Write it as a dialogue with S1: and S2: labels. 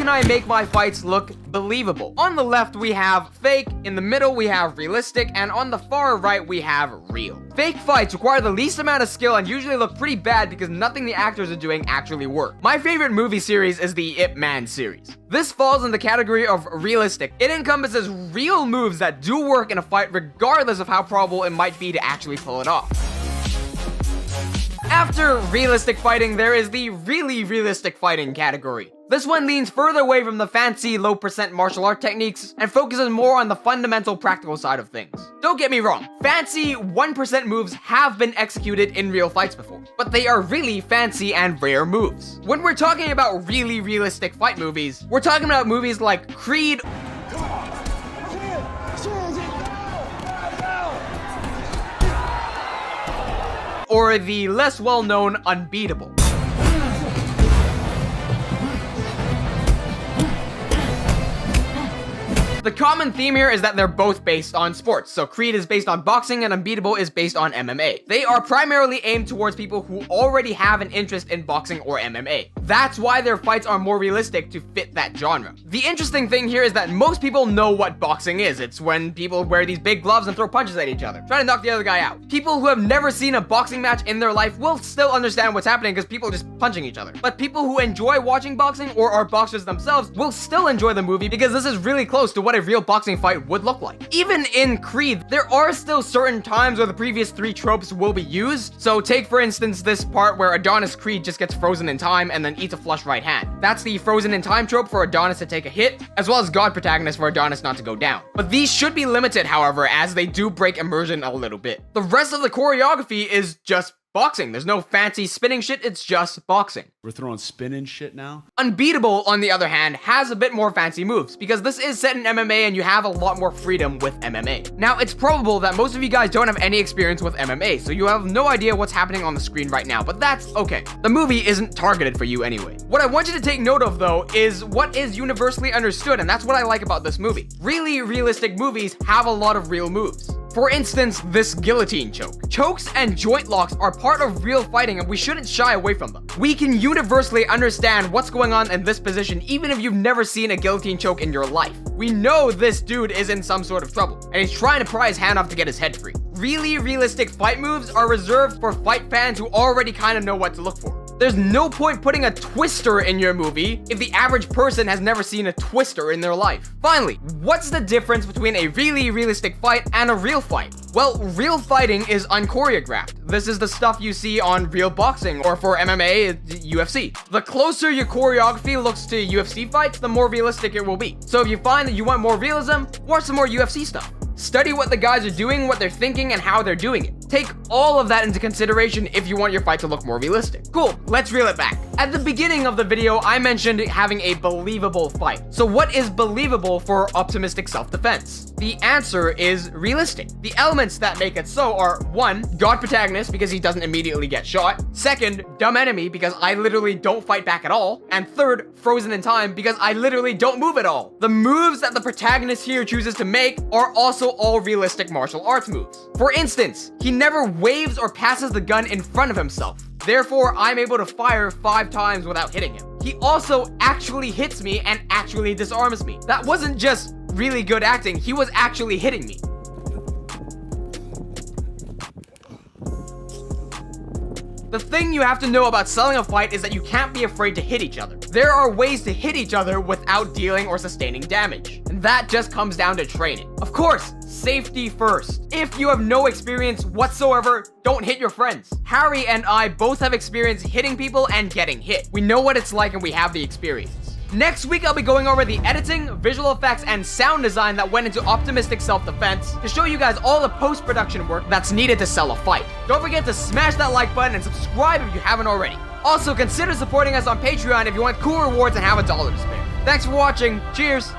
S1: can I make my fights look believable? On the left, we have fake, in the middle, we have realistic, and on the far right, we have real. Fake fights require the least amount of skill and usually look pretty bad because nothing the actors are doing actually work. My favorite movie series is the Ip Man series. This falls in the category of realistic. It encompasses real moves that do work in a fight regardless of how probable it might be to actually pull it off. After realistic fighting, there is the really realistic fighting category. This one leans further away from the fancy low percent martial art techniques and focuses more on the fundamental practical side of things. Don't get me wrong, fancy 1% moves have been executed in real fights before, but they are really fancy and rare moves. When we're talking about really realistic fight movies, we're talking about movies like Creed, or the less well-known Unbeatable. The common theme here is that they're both based on sports. So Creed is based on boxing and Unbeatable is based on MMA. They are primarily aimed towards people who already have an interest in boxing or MMA. That's why their fights are more realistic to fit that genre. The interesting thing here is that most people know what boxing is. It's when people wear these big gloves and throw punches at each other, trying to knock the other guy out. People who have never seen a boxing match in their life will still understand what's happening because people are just punching each other. But people who enjoy watching boxing or are boxers themselves will still enjoy the movie because this is really close to what a real boxing fight would look like. Even in Creed, there are still certain times where the previous 3 tropes will be used. So take for instance this part where Adonis Creed just gets frozen in time and then eats a flush right hand. That's the frozen in time trope for Adonis to take a hit, as well as God protagonist for Adonis not to go down. But these should be limited, however, as they do break immersion a little bit. The rest of the choreography is just boxing. There's no fancy spinning shit, it's just boxing.
S2: We're throwing spinning shit now?
S1: Unbeatable, on the other hand, has a bit more fancy moves, because this is set in MMA and you have a lot more freedom with MMA. Now, it's probable that most of you guys don't have any experience with MMA, so you have no idea what's happening on the screen right now, but that's okay. The movie isn't targeted for you anyway. What I want you to take note of, though, is what is universally understood, and that's what I like about this movie. Really realistic movies have a lot of real moves. For instance, this guillotine choke. Chokes and joint locks are part of real fighting and we shouldn't shy away from them. We can universally understand what's going on in this position even if you've never seen a guillotine choke in your life. We know this dude is in some sort of trouble and he's trying to pry his hand off to get his head free. Really realistic fight moves are reserved for fight fans who already kind of know what to look for. There's no point putting a twister in your movie if the average person has never seen a twister in their life. Finally, what's the difference between a really realistic fight and a real fight? Well, real fighting is unchoreographed. This is the stuff you see on real boxing, or for MMA, UFC. The closer your choreography looks to UFC fights, the more realistic it will be. So if you find that you want more realism, watch some more UFC stuff. Study what the guys are doing, what they're thinking, and how they're doing it. Take all of that into consideration if you want your fight to look more realistic. Cool, let's reel it back. At the beginning of the video, I mentioned having a believable fight. So what is believable for optimistic self-defense? The answer is realistic. The elements that make it so are 1. God protagonist because he doesn't immediately get shot. 2nd, dumb enemy because I literally don't fight back at all. And 3rd, frozen in time because I literally don't move at all. The moves that the protagonist here chooses to make are also all realistic martial arts moves. For instance, he never waves or passes the gun in front of himself. Therefore, I'm able to fire 5 times without hitting him. He also actually hits me and actually disarms me. That wasn't just really good acting, he was actually hitting me. The thing you have to know about selling a fight is that you can't be afraid to hit each other. There are ways to hit each other without dealing or sustaining damage. And that just comes down to training. Of course, safety first. If you have no experience whatsoever, don't hit your friends. Harry and I both have experience hitting people and getting hit. We know what it's like and we have the experience. Next week, I'll be going over the editing, visual effects, and sound design that went into optimistic self-defense to show you guys all the post-production work that's needed to sell a fight. Don't forget to smash that like button and subscribe if you haven't already. Also, consider supporting us on Patreon if you want cool rewards and have $1 to spare. Thanks for watching. Cheers!